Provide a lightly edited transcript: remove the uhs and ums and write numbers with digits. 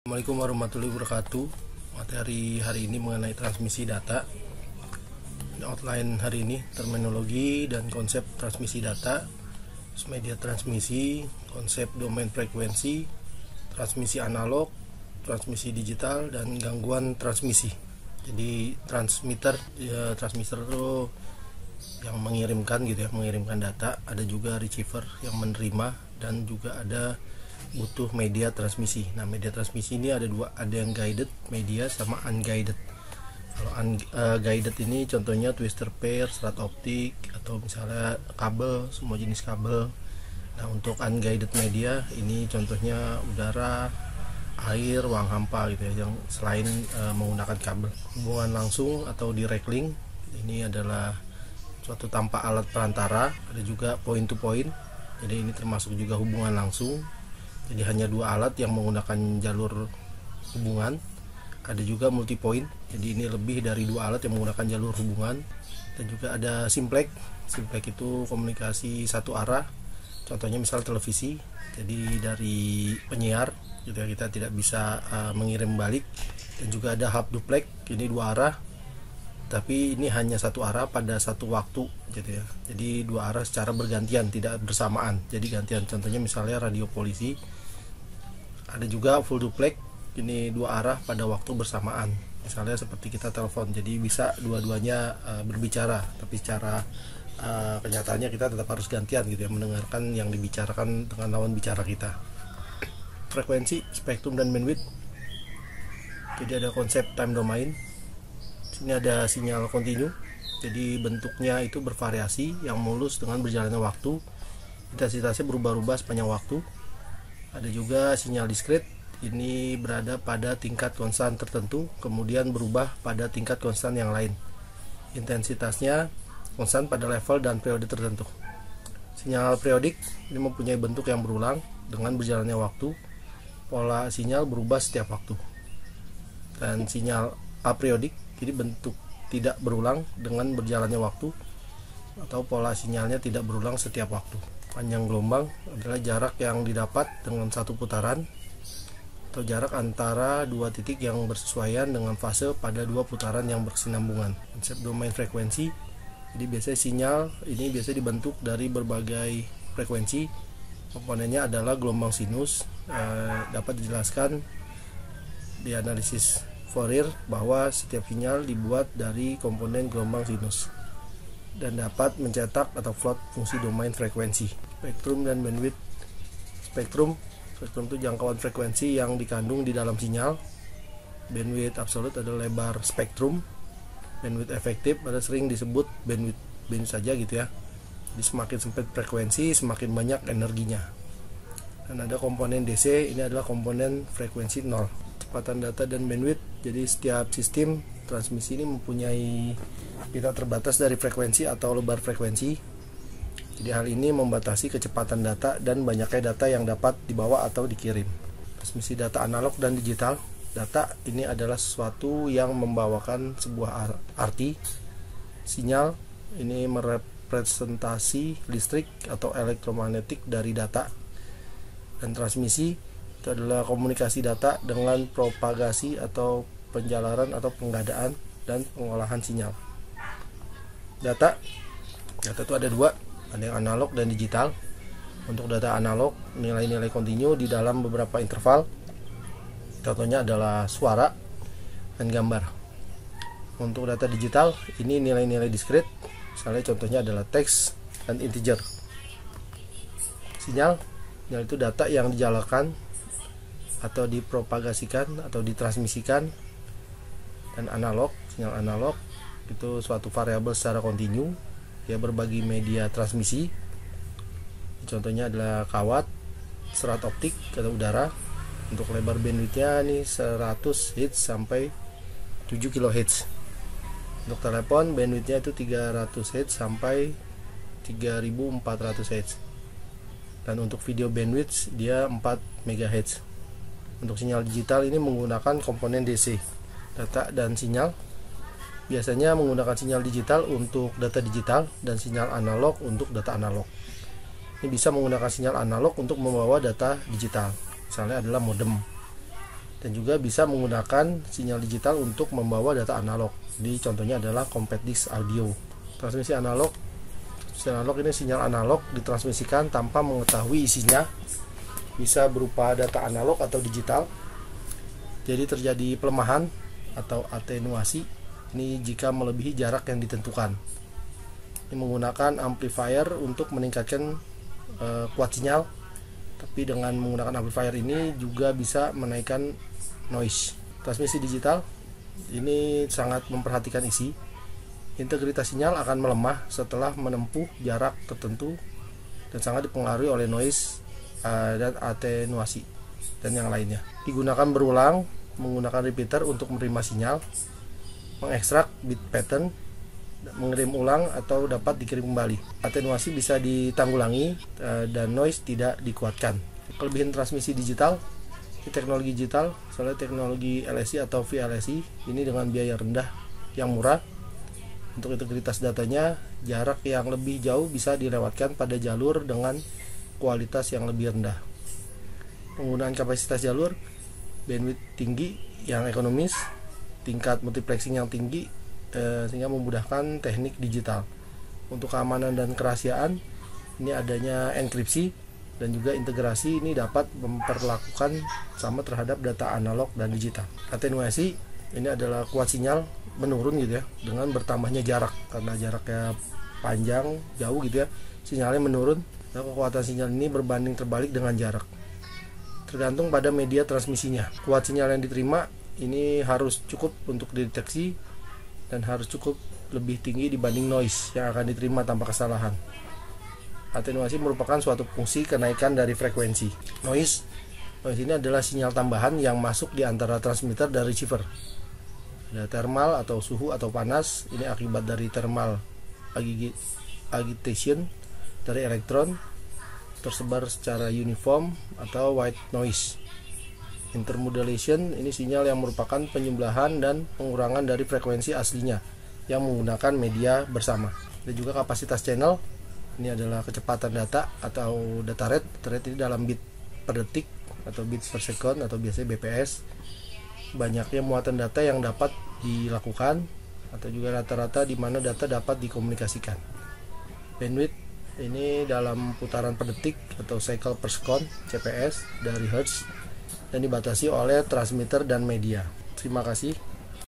Assalamualaikum warahmatullahi wabarakatuh. Materi hari ini mengenai transmisi data. Outline hari ini terminologi dan konsep transmisi data, media transmisi, konsep domain frekuensi, transmisi analog, transmisi digital, dan gangguan transmisi. Jadi transmitter itu yang mengirimkan gitu ya, mengirimkan data. Ada juga receiver yang menerima, dan juga ada butuh media transmisi. Nah, media transmisi ini ada dua, ada yang guided media sama unguided. Kalau unguided ini contohnya twister pair, serat optik, atau misalnya kabel, semua jenis kabel. Nah, untuk unguided media ini contohnya udara, air, ruang hampa gitu ya, yang selain menggunakan kabel. Hubungan langsung atau direct link ini adalah suatu tanpa alat perantara. Ada juga point to point, jadi ini termasuk juga hubungan langsung. Jadi hanya dua alat yang menggunakan jalur hubungan. Ada juga multi point, jadi ini lebih dari dua alat yang menggunakan jalur hubungan. Dan juga ada simplex. Simplex itu komunikasi satu arah, contohnya misal televisi. Jadi dari penyiar gitu ya, kita tidak bisa mengirim balik. Dan juga ada hub duplex, ini dua arah, tapi ini hanya satu arah pada satu waktu gitu ya. Jadi dua arah secara bergantian, tidak bersamaan. Jadi gantian, contohnya misalnya radio polisi. Ada juga full duplex, ini dua arah pada waktu bersamaan. Misalnya seperti kita telepon, jadi bisa dua-duanya berbicara, tapi secara kenyataannya kita tetap harus gantian gitu ya, mendengarkan yang dibicarakan dengan lawan bicara kita. Frekuensi, spektrum, dan bandwidth. Jadi ada konsep time domain. Sini ada sinyal kontinu, jadi bentuknya itu bervariasi, yang mulus dengan berjalannya waktu. Intensitasnya berubah-ubah sepanjang waktu. Ada juga sinyal diskrit, ini berada pada tingkat konstan tertentu, kemudian berubah pada tingkat konstan yang lain. Intensitasnya konstan pada level dan periode tertentu. Sinyal periodik ini mempunyai bentuk yang berulang dengan berjalannya waktu. Pola sinyal berubah setiap waktu. Dan sinyal apriodik, jadi bentuk tidak berulang dengan berjalannya waktu, atau pola sinyalnya tidak berulang setiap waktu. Panjang gelombang adalah jarak yang didapat dengan satu putaran, atau jarak antara dua titik yang bersesuaian dengan fase pada dua putaran yang berkesinambungan. Konsep domain frekuensi, jadi biasanya sinyal ini biasanya dibentuk dari berbagai frekuensi. Komponennya adalah gelombang sinus. Dapat dijelaskan di analisis Fourier bahwa setiap sinyal dibuat dari komponen gelombang sinus dan dapat mencetak atau plot fungsi domain frekuensi. Spektrum dan bandwidth. Spektrum itu jangkauan frekuensi yang dikandung di dalam sinyal. Bandwidth absolut adalah lebar spektrum. Bandwidth efektif ada sering disebut bandwidth saja gitu ya. Jadi semakin sempit frekuensi, semakin banyak energinya. Dan ada komponen DC, ini adalah komponen frekuensi 0. Kecepatan data dan bandwidth. Jadi setiap sistem transmisi ini mempunyai pita terbatas dari frekuensi atau lebar frekuensi. Jadi hal ini membatasi kecepatan data dan banyaknya data yang dapat dibawa atau dikirim. Transmisi data analog dan digital. Data ini adalah sesuatu yang membawakan sebuah arti. Sinyal ini merepresentasi listrik atau elektromagnetik dari data. Dan transmisi itu adalah komunikasi data dengan propagasi atau penjalaran atau penggadaan dan pengolahan sinyal. Data itu ada dua, ada yang analog dan digital. Untuk data analog, nilai-nilai kontinu di dalam beberapa interval. Contohnya adalah suara dan gambar. Untuk data digital, ini nilai-nilai diskrit. Misalnya contohnya adalah teks dan integer. Sinyal itu data yang dijalankan atau dipropagasikan atau ditransmisikan. Dan analog, sinyal analog itu suatu variabel secara kontinu, ya berbagi media transmisi. Contohnya adalah kawat, serat optik atau udara. Untuk lebar bandwidthnya nih 100 Hz sampai 7 kHz. Untuk telepon bandwidthnya itu 300 Hz sampai 3400 Hz. Dan untuk video bandwidth dia 4 MHz. Untuk sinyal digital ini menggunakan komponen DC. Data dan sinyal biasanya menggunakan sinyal digital untuk data digital dan sinyal analog untuk data analog. Ini bisa menggunakan sinyal analog untuk membawa data digital, misalnya adalah modem. dan juga bisa menggunakan sinyal digital untuk membawa data analog. Di contohnya adalah compact disc audio. Transmisi analog ini sinyal analog ditransmisikan tanpa mengetahui isinya, bisa berupa data analog atau digital. Jadi terjadi pelemahan atau atenuasi ini jika melebihi jarak yang ditentukan. Ini menggunakan amplifier untuk meningkatkan kuat sinyal, tapi dengan menggunakan amplifier ini juga bisa menaikkan noise. Transmisi digital ini sangat memperhatikan isi. Integritas sinyal akan melemah setelah menempuh jarak tertentu dan sangat dipengaruhi oleh noise dan atenuasi dan yang lainnya. Digunakan berulang menggunakan repeater untuk menerima sinyal, mengekstrak bit pattern, mengirim ulang atau dapat dikirim kembali. Atenuasi bisa ditanggulangi dan noise tidak dikuatkan. Kelebihan transmisi digital, teknologi digital, soalnya teknologi LSI atau VLSI ini dengan biaya rendah yang murah. Untuk integritas datanya, jarak yang lebih jauh bisa dilewatkan pada jalur dengan kualitas yang lebih rendah. Penggunaan kapasitas jalur, bandwidth tinggi yang ekonomis, tingkat multiplexing yang tinggi, sehingga memudahkan teknik digital. Untuk keamanan dan kerahasiaan, ini adanya enkripsi dan juga integrasi ini dapat memperlakukan sama terhadap data analog dan digital. Atenuasi ini adalah kuat sinyal menurun gitu ya dengan bertambahnya jarak, karena jaraknya panjang jauh gitu ya, sinyalnya menurun. Nah, kekuatan sinyal ini berbanding terbalik dengan jarak. Tergantung pada media transmisinya. Kuat sinyal yang diterima ini harus cukup untuk dideteksi dan harus cukup lebih tinggi dibanding noise yang akan diterima tanpa kesalahan. Atenuasi merupakan suatu fungsi kenaikan dari frekuensi. Noise ini adalah sinyal tambahan yang masuk di antara transmitter dan receiver. Ada thermal atau suhu atau panas, ini akibat dari thermal agitation dari elektron tersebar secara uniform atau white noise. Intermodulation ini sinyal yang merupakan penyembelahan dan pengurangan dari frekuensi aslinya yang menggunakan media bersama. Dan juga kapasitas channel, ini adalah kecepatan data atau data rate. Data rate ini dalam bit per detik atau bits per second atau biasanya BPS. Banyaknya muatan data yang dapat dilakukan atau juga rata-rata di mana data dapat dikomunikasikan. Bandwidth ini dalam putaran per detik atau cycle per second CPS dari Hertz dan dibatasi oleh transmitter dan media. Terima kasih.